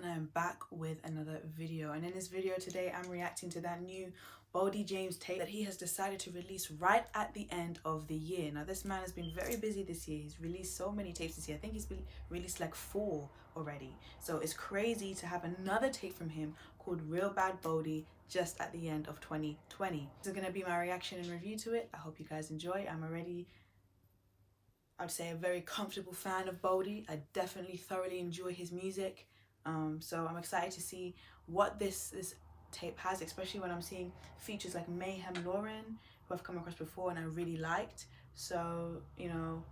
and I am back with another video, and in this video today I'm reacting to that new Boldy James tape that he has decided to release right at the end of the year. Now this man has been very busy this year. He's released so many tapes this year. I think he's been released like 4 already, so it's crazy to have another tape from him called Real Bad Boldy just at the end of 2020. This is going to be my reaction and review to it. I hope you guys enjoy. I'm already, I'd say, a very comfortable fan of Boldy. I definitely thoroughly enjoy his music. So I'm excited to see what this tape has, especially when I'm seeing features like Mayhem Lauren, who I've come across before and I really liked. So, you know,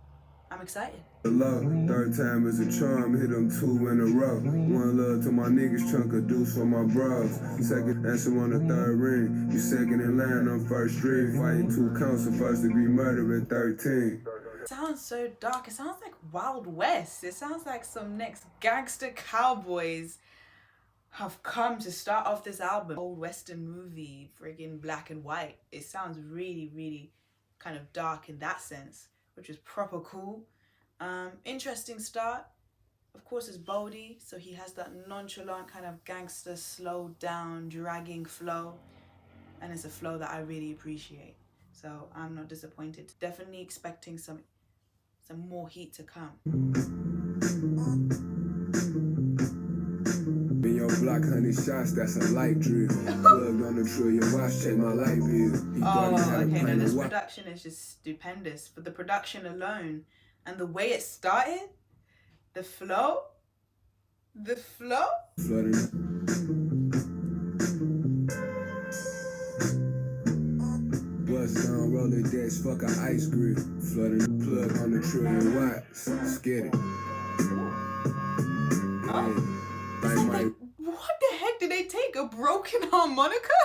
I'm excited. Third time is a charm, hit them 2 in a row. One love to my niggas, chunk of deuce for my bros. Second answer on the 3rd ring. You second in line on 1st street. Fighting 2 counts of 1st-degree murder at 13. It sounds so dark. It sounds like Wild West. It sounds like some next gangster cowboys have come to start off this album. Old Western movie, friggin' black and white. It sounds really, really kind of dark in that sense, which is proper cool. Interesting start. Of course, it's Boldy, so he has that nonchalant kind of gangster, slowed down, dragging flow, and it's a flow that I really appreciate. So I'm not disappointed. Definitely expecting some more heat to come. In your block, 100 shots, that's a light drill. Plugged on the trillion watch, check my light bill. Oh, okay, now this production is just stupendous. But the production alone and the way it started, the flow. Bust down, roller dash, fuck a ice grill. Flooding plug on the trillion watts. Skid it. What the heck did they take? A broken harmonica?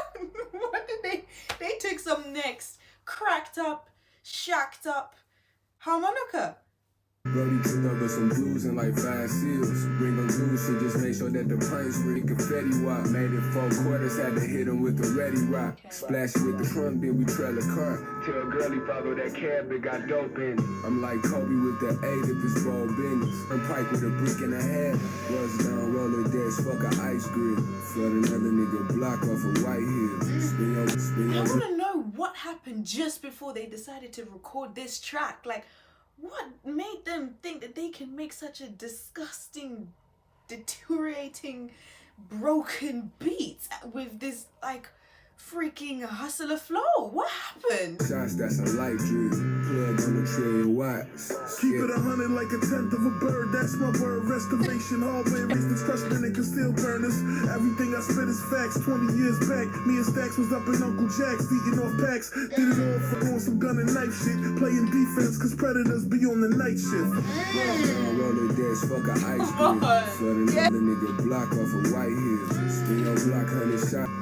What did they took some next cracked up, shacked up harmonica. Brody took over some blues and like 5 seals. Bring them loose and just make sure that the pints were confetti wop. Made it 4 quarters, had to hit them with the ready rock. Splash it with the trunk, then we trail a car. Tell girlie follow that cab, it got dope in it. I'm like Kobe with the 8 if it's ball business. I'm Pike with a brick and a half. Bust down, roller dash, fuck a ice grill. Flood another nigga block off a White Hill. I want to know what happened just before they decided to record this track. Like, what made them think that they can make such a disgusting, deteriorating, broken beat with this, like, freaking hustler flow? What happened? Shots, that's a light drill. Plug on the trillion watts. Keep it 100 like a 10th of a bird. That's my word. Restoration, hardware, race destruction, and can still burn us. Everything I spit is facts. 20 years back, me and Stacks was up in Uncle Jack's, eating off packs. Did it all for doing some gun and knife shit. Playing defense, cause predators be on the night shift. Roller dash, fuck a ice cream. Flood another nigga block off a White Hill. Spin your block, 100 shots.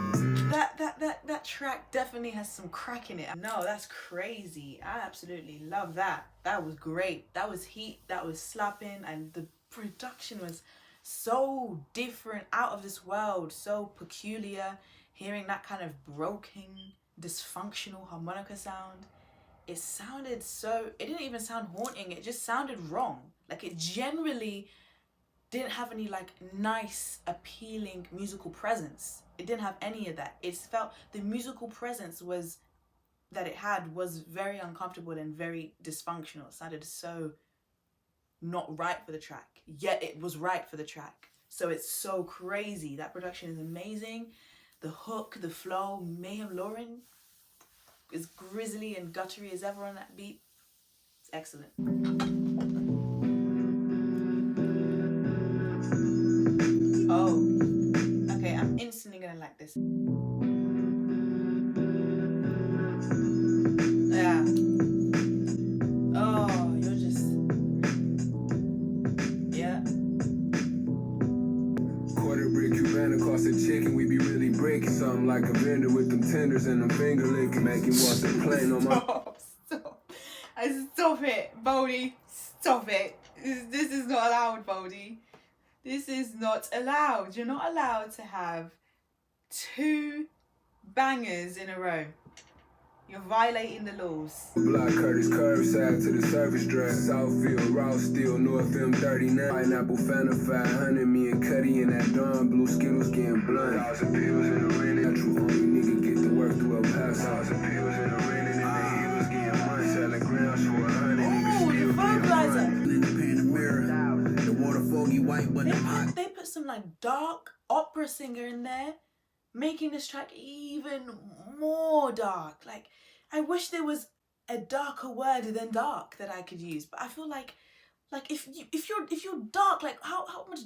That track definitely has some crack in it. No, that's crazy. I absolutely love that. That was great. That was heat. That was slapping, and the production was so different, out of this world, so peculiar. Hearing that kind of broken, dysfunctional harmonica sound, it sounded so, it didn't even sound haunting. It just sounded wrong. Like, it generally didn't have any like nice, appealing musical presence. It didn't have any of that. It felt, the musical presence was that it had was very uncomfortable and very dysfunctional. It sounded so not right for the track, yet it was right for the track. So it's so crazy. That production is amazing. The hook, the flow, Mayhem Lauren is grisly and guttery as ever on that beat. It's excellent. Oh, okay, I'm instantly gonna like this. Yeah. Oh, you're just, yeah. Quarter brick Cubana cost a chicken, we be really breaking something like a vendor with them tenders and them finger licking, making wash and plane on my. Stop it, Boldy. Stop it. This is not allowed, Boldy. This is not allowed. You're not allowed to have 2 bangers in a row. You're violating the laws. Block Curtis curbside to the service drive. Southfield, Rouse, Steel, North M39. Pineapple, Fanta 500. Me and Cuddy in that dawn. Blue Skittles getting blunt. Thousand pills in the rented. Natural only nigga get to work through a pass. Thousand pills in the rented. And the heels getting money. Selling grams for 100. Ooh, the vocalizer. In the Panamera, the water foggy white, but They put some like dark opera singer in there, making this track even more dark. Like, I wish there was a darker word than dark that I could use, but I feel like if you're dark, like how much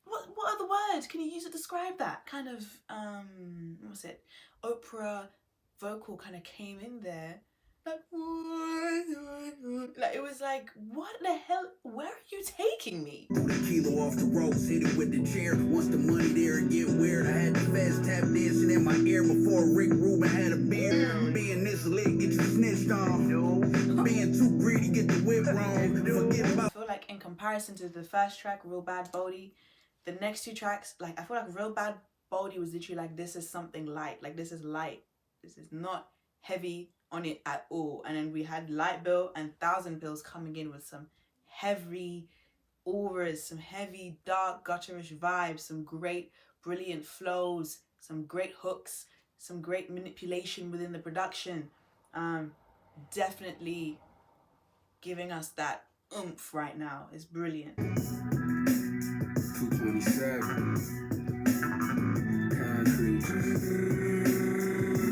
what other words can you use to describe that? Kind of what was it? Opera vocal kind of came in there. Like it was like, what the hell? Where are you taking me? threw the kilo off the ropes, hit it with the chair. Once the money there, it get weird. I had the fast tap dancing in my ear before Rick Rubin had a beard. Being this lit, get you snitched on. Being too greedy, get the whip wrong. Forget about. I feel like in comparison to the first track, Real Bad Boldy, the next two tracks, like I feel like Real Bad Boldy was literally like, this is something light. Like this is light. This is not heavy on it at all. And then we had Light Bill and Thousand Pills coming in with some heavy auras, some heavy dark gutterish vibes, some great brilliant flows, some great hooks, some great manipulation within the production. Definitely giving us that oomph right now. It's brilliant. 227 concrete.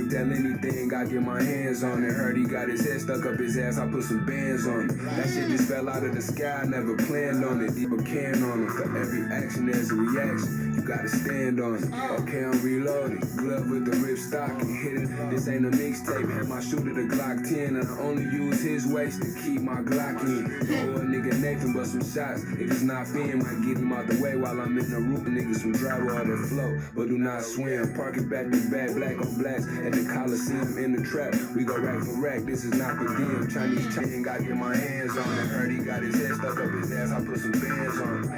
Tell anything, I get my hands on it. Heard he got his head stuck up his ass, I put some bands on it. That shit just fell out of the sky, never planned on it. Deep a can on it. For every action there's a reaction, you gotta stand on it. Okay, I'm reloaded. Glove with the rip stocking, hit it. This ain't a mixtape, had my shooter the Glock 10, and I only use his waist to keep my Glock in. Oh, a nigga Nathan but some shots. If it's not fin, might get him out the way while I'm in the roof. Niggas some drywall that float, but do not swim. Park it back to back, black on blacks. At the Coliseum in the trap, we go rack for rack, this is not for them. Chinese chain, got get my hands on it. Heard he got his head stuck up his ass, I put some bands on it.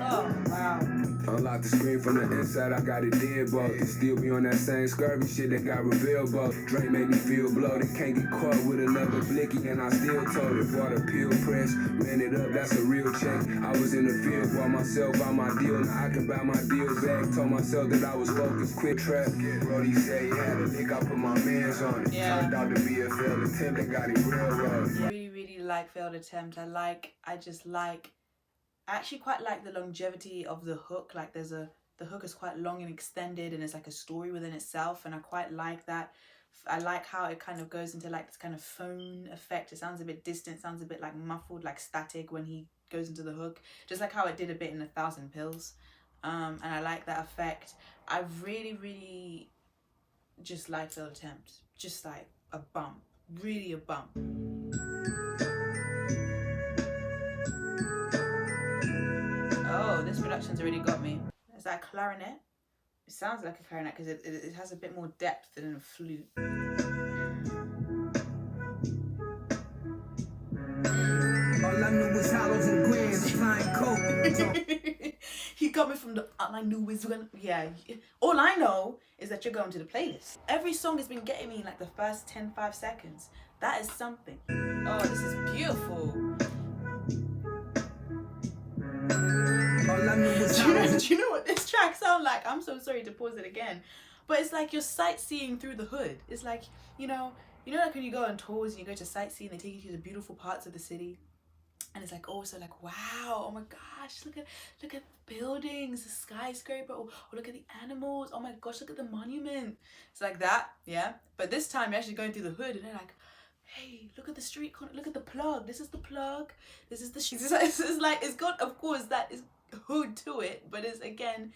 Oh, wow. Unlock the screen from the inside, I got it dead both. Still be on that same scurvy shit that got revealed both. Drake made me feel bloated, can't get caught with another blicky, and I still told it. Bought a pill press, ran it up, that's a real check. I was in the field, bought myself out my deal, now I can buy my deal back. Told myself that I was focused, quit trap. Brody said he had a lick, I put my mans on it. Yeah. Turned out to be a failed attempt that got him railroaded. Really like Failed Attempt. I actually quite like the longevity of the hook. Like the hook is quite long and extended, and it's like a story within itself, and I quite like that. I like how it kind of goes into like this kind of phone effect. It sounds a bit distant, sounds a bit like muffled, like static when he goes into the hook, just like how it did a bit in 1,000 Pills. And I like that effect. I really just like Failed Attempt. Just like a bump, really a bump. Oh, this production's already got me. Is that a clarinet? It sounds like a clarinet because it has a bit more depth than a flute. All I knew was hollows and grands, flying coke. He got me from the all I knew was yeah. All I know is that you're going to the playlist. Every song has been getting me in like the first 5 seconds. That is something. Oh, this is beautiful. Do you know what this track sounds like? I'm so sorry to pause it again, but it's like you're sightseeing through the hood. It's like, you know like when you go on tours and you go to sightseeing, they take you to the beautiful parts of the city, and it's like also like, wow, oh my gosh, look at the buildings, the skyscraper, or look at the animals, oh my gosh, look at the monument. It's like that, yeah. But this time you're actually going through the hood, and they're like, hey, look at the street corner, look at the plug. This is the plug. This is the it's got, of course, that is hood to it, but it's again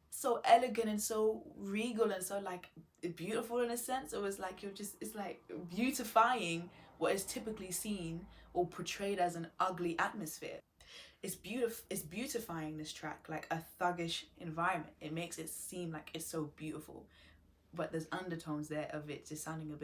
so elegant and so regal and so like beautiful in a sense. It was like it's like beautifying what is typically seen or portrayed as an ugly atmosphere. It's beautifying this track, like a thuggish environment. It makes it seem like it's so beautiful, but there's undertones there of it just sounding a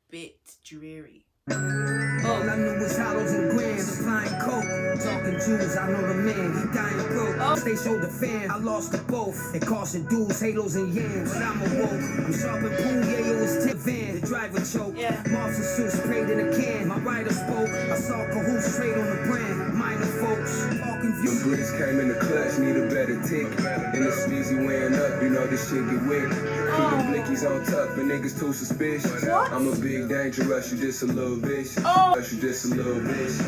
bit dreary. Oh, All I knew was hollows and grams, supplying coke. Talking Jews, I know the man, he dying broke. Stay shoulder fan, I lost the both. It costing dudes, halos and yams. But I'm awoke, I'm sharp and pool, yeah, yo, it's 10 van. The driver choke, Marks and suits sprayed in a can. My rider spoke, I saw cahoots trade on the brand. Minor folks, talking view. The bricks came in the clutch, need a better tick. And the speezy weighing up, you know this shit get wick. Keep them blickies on top, and niggas too suspicious. I'm a big dangerous, you just a little vicious. You just a little vicious.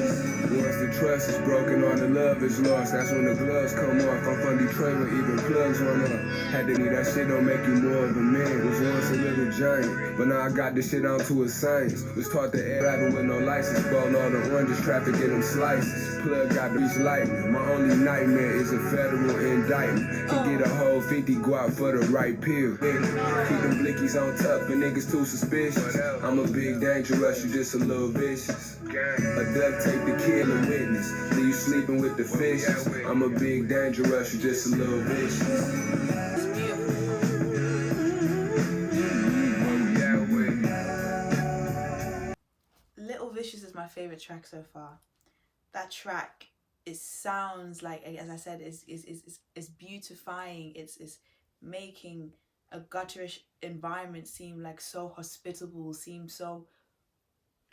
Once the trust is broken, all the love is lost. That's when the gloves come off. I'm from Detroit where even plugs run up. Had to need that shit don't make you more of a man. Was once a little giant, but now I got this shit onto a science. Was taught to air rapping with no license. Ballin' all the oranges, traffic get them slices. Plug got reach lightning. My only nightmare is a federal indictment. Can get a whole 50, go out for the right pill. Keep them blickies on top, and niggas too suspicious. I'm a big dangerous, you just a little vicious. A duck take the kill and witness. Leave you sleeping with the fishes. I'm a big dangerous, you just a little vicious. Little Vicious is my favorite track so far. That track, it sounds like, as I said, is beautifying. It's making a gutterish environment seem like so hospitable, seem so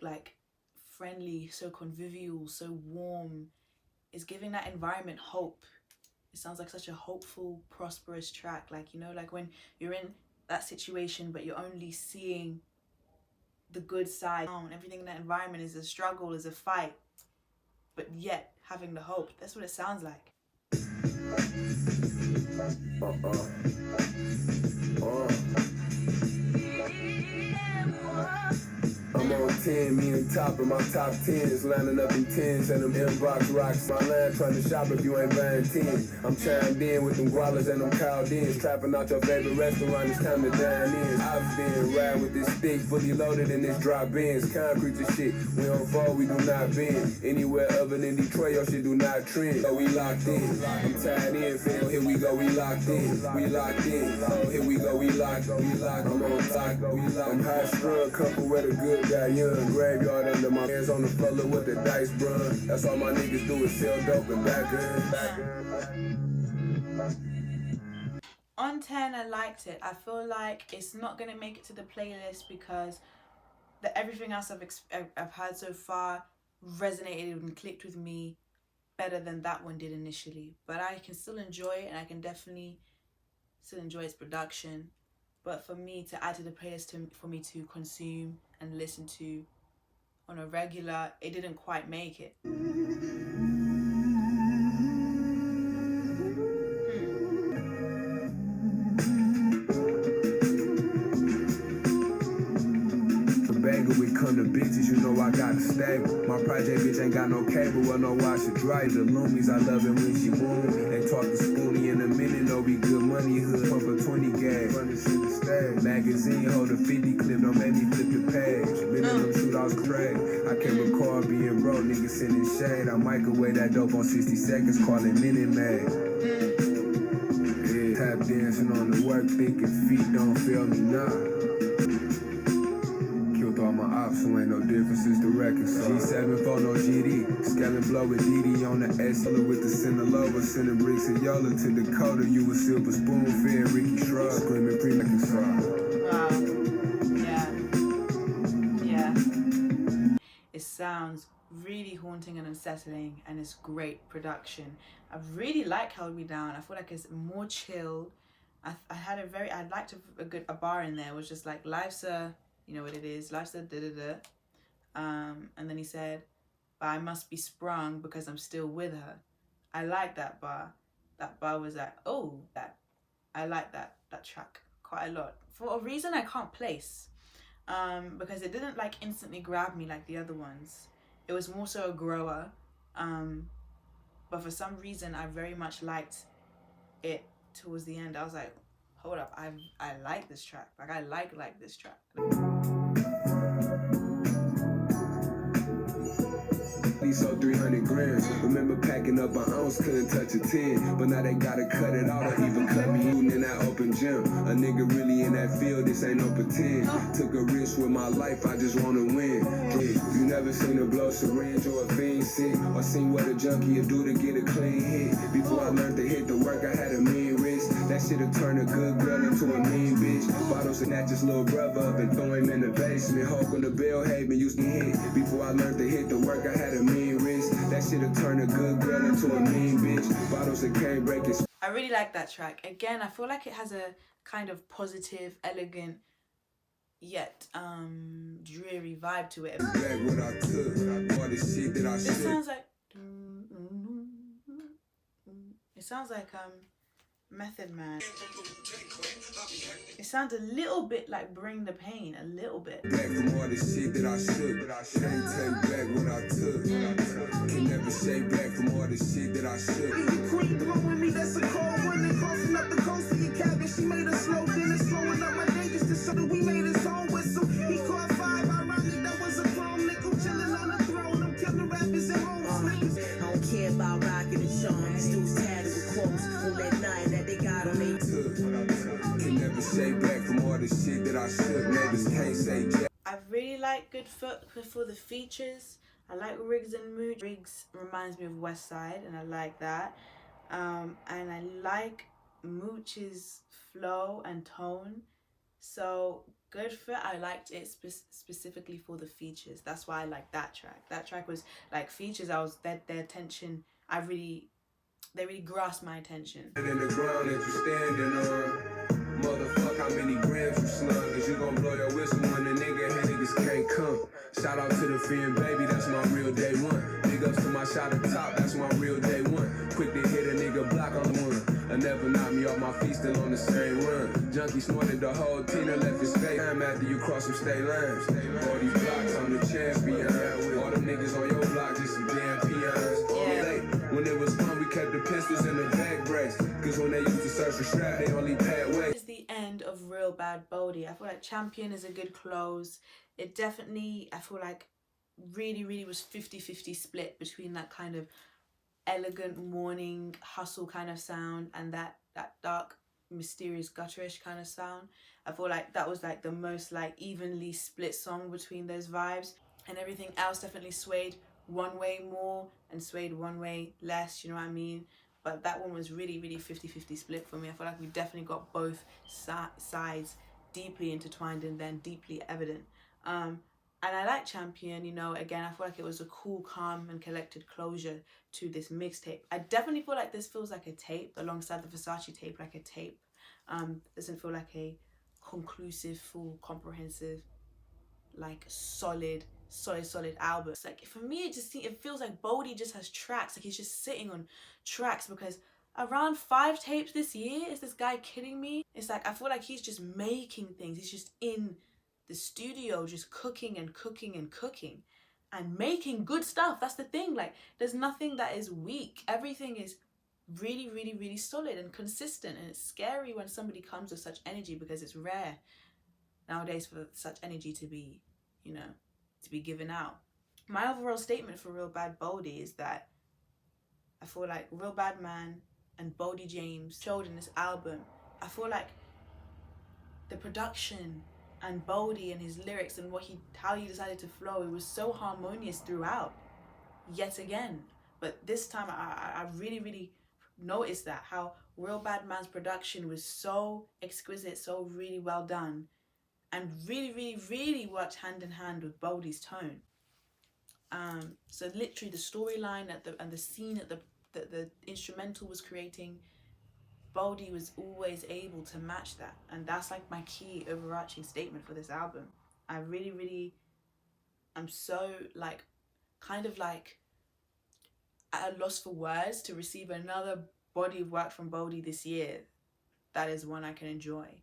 like friendly, so convivial, so warm. It's giving that environment hope. It sounds like such a hopeful, prosperous track. Like, you know, like when you're in that situation but you're only seeing the good side. Everything in that environment is a struggle, is a fight, but yet having the hope. That's what it sounds like. I'm on 10, me and top of my top 10s, lining up in 10s and them inbox rocks. My line trying to shop if you ain't buying 10. I'm chimed in with them gualas and them cowdins, trapping out your favorite restaurant, it's time to dine in. I've been riding with this stick, fully loaded in this drop Benz. Concrete and shit, we don't fall, we do not bend. Anywhere other than Detroit, your shit do not trend. So we locked in, I'm tied in, fam, here we go, we locked in. We locked in, oh, here we go, we locked, I'm on top, we locked. I'm high strung, couple with a good guy, young graveyard under my hands on the floor with the dice, bruh. That's all my niggas do is sell dope and back On 10, I liked it. I feel like it's not gonna make it to the playlist because everything else I've heard so far resonated and clicked with me better than that one did initially. But I can still enjoy it, and I can definitely still enjoy its production. But for me to add to the playlist, for me to consume and listen to on a regular, it didn't quite make it. We come to bitches, you know I got to stable. My project bitch ain't got no cable, well no washer dry. The loomies, I love it when she boom. And talk to Spoonie in a minute, no be good money. Hood pump a 20 gas, run this shit to stag. Magazine, hold a 50 clip, don't make me flip the page. Been in them shootouts crack. I can't recall being broke, niggas sitting in shade. I microwave that dope on 60 seconds, call it Minute Mag. Yeah, tap dancing on the work, thinking feet don't feel me now. All my ops, so ain't no difference, it's the record. G7 for no GD, Skellin blow with DD on the S, with the Sinaloa, sending bricks and Yola to Dakota. You a silver spoon, fed Ricky Shrug, screaming pre-making song. Yeah. It sounds really haunting and unsettling, and it's great production. I really like Held Me Down. I feel like it's more chilled. I liked a bar in there. It was just like, life's a, you know what it is, life's a da-da-da. And then he said, but I must be sprung because I'm still with her. I like that bar. That bar was like, oh, I like that track quite a lot. For a reason I can't place. Because it didn't like instantly grab me like the other ones. It was more so a grower. But for some reason I very much liked it towards the end. I was like, hold up, I like this track. Like I like this track. So 300 grams. Remember packing up an ounce, couldn't touch a 10. But now they gotta cut it out or even cut me. And that open gym. A nigga really in that field, this ain't no pretend. Took a risk with my life, I just wanna win. You never seen a blow syringe or a fiend sick, or seen what a junkie will do to get a clean hit. Before I learned to hit the work, I had a mean wrist. That shit'll turn a good girl into a mean bitch. Bottles and that just little brother up and throw him in the basement. Hulk on the Bellhaven used to hit. Before I learned to hit the work, I had a mean wrist. That shit'll turn a good girl into a mean bitch. Bottles that can't break it. I really like that track. Again, I feel like it has a kind of positive, elegant, yet dreary vibe to it. Back what I took, all the shit that I It sounds like Method Man. It sounds a little bit like Bring the Pain, a little bit. Back from all the shit that I shook, can't take back what I took. Can never shake back from all the shit that I shook. You queen blowing me, that's a cold one. They crossing up the coast of your cabin. She made us slow, then it's slowing up my days just to show that we made his own whistle. He caught 5, ironic, that was a chrome nickel chilling on the throne. I'm killing rappers and home slickers. I don't care about rocking and charms. Dudes tatted with quotes on that night that they got on they. Can never shake back from all the shit that I shook. Neighbors can't say jack. I really like Good Foot for the features. I like Riggs and Mooch. Riggs reminds me of West Side, and I like that. And I like Mooch's flow and tone. So Good Foot, I liked it specifically for the features. That's why I like that track. That track was like features. I was their attention. They really grasped my attention. And in the ground that you standing on, motherfuck how many grams you slung, cause you gon' blow your whistle when the niggas can't come. Shout out to the Finn baby, that's my real day one. Big ups to my shot at top, that's my real day one. Quick to hit a nigga block on one. I never knocked me off my feet, still on the same run. Junkie snorted the whole Tina left his face. Time after you cross some state lines. All these blocks, I'm the champion. All them niggas on your block, just some damn peons. When it was fun, we kept the pistols in the back brace. Cause when they used to search for strap, they only pad weight. This is the end of Real Bad Boldy. I feel like Champion is a good close. It definitely, I feel like, really was 50-50 split between that kind of elegant morning hustle kind of sound and that dark, mysterious, gutterish kind of sound. I feel like that was like the most like evenly split song between those vibes, and everything else definitely swayed one way more and swayed one way less, you know what I mean? But that one was really 50-50 split for me. I feel like we definitely got both sides deeply intertwined and then deeply evident. And I like Champion, you know, again, I feel like it was a cool, calm and collected closure to this mixtape. I definitely feel like this feels like a tape alongside the Versace tape, like a tape. Doesn't feel like a conclusive, full, comprehensive, like solid album. It's like, for me, it feels like Boldy just has tracks, like he's just sitting on tracks, because around 5 tapes this year, is this guy kidding me? It's like, I feel like he's just making things. He's just in the studio, just cooking and making good stuff. That's the thing. Like, there's nothing that is weak. Everything is really solid and consistent, and it's scary when somebody comes with such energy, because it's rare nowadays for such energy to be, you know, to be given out. My overall statement for Real Bad Boldy is that I feel like Real Bad Man and Boldy James showed in this album. I feel like the production and Boldy and his lyrics and how he decided to flow, it was so harmonious throughout, yet again. But this time I really noticed that, how Real Bad Man's production was so exquisite, so really well done, and really worked hand in hand with Boldy's tone. So literally the storyline and the scene that the instrumental was creating, Boldy was always able to match that, and that's like my key overarching statement for this album. I I'm so like kind of like at a loss for words to receive another body of work from Boldy this year that is one I can enjoy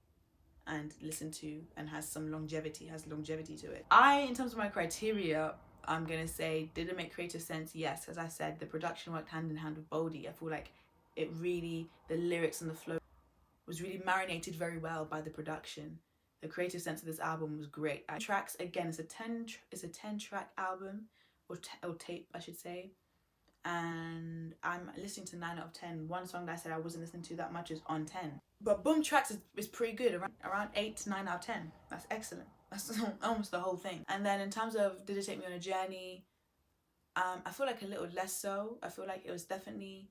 and listen to and has longevity to it. In terms of my criteria, I'm gonna say, did it make creative sense? Yes. As I said, the production worked hand in hand with Boldy. I feel like the lyrics and the flow was really marinated very well by the production. The creative sense of this album was great. Tracks, again, it's a 10 track album, or tape, I should say. and I'm listening to 9 out of 10. One song that I said I wasn't listening to that much is on 10. But Boom Tracks is pretty good, around 8 to 9 out of 10. That's excellent. That's almost the whole thing. And then in terms of Did It Take Me on a Journey, I feel like a little less so. I feel like it was definitely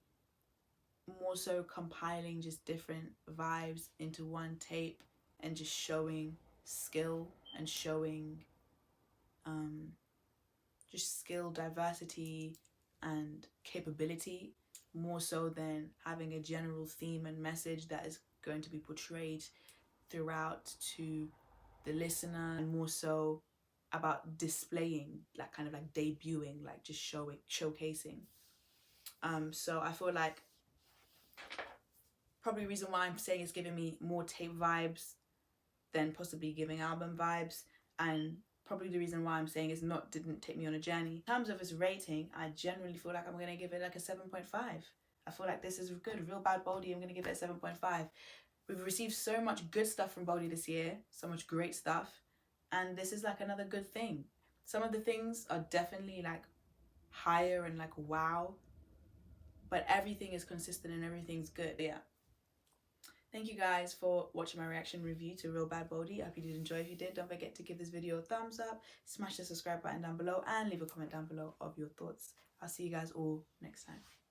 more so compiling just different vibes into one tape and just showing skill and showing just skill, diversity and capability, more so than having a general theme and message that is going to be portrayed throughout to the listener, and more so about displaying, like kind of like debuting, like just showcasing. So I feel like probably the reason why I'm saying it's giving me more tape vibes than possibly giving album vibes, and probably the reason why I'm saying it's not Didn't Take Me on a Journey. In terms of its rating, I generally feel like I'm going to give it like a 7.5. I feel like this is good. Real Bad Boldy, I'm going to give it a 7.5. We've received so much good stuff from Boldy this year, so much great stuff, and this is like another good thing. Some of the things are definitely like higher and like wow, but everything is consistent and everything's good. Yeah. Thank you guys for watching my reaction review to Real Bad Boldy. I hope you did enjoy. If you did, don't forget to give this video a thumbs up, smash the subscribe button down below, and leave a comment down below of your thoughts. I'll see you guys all next time.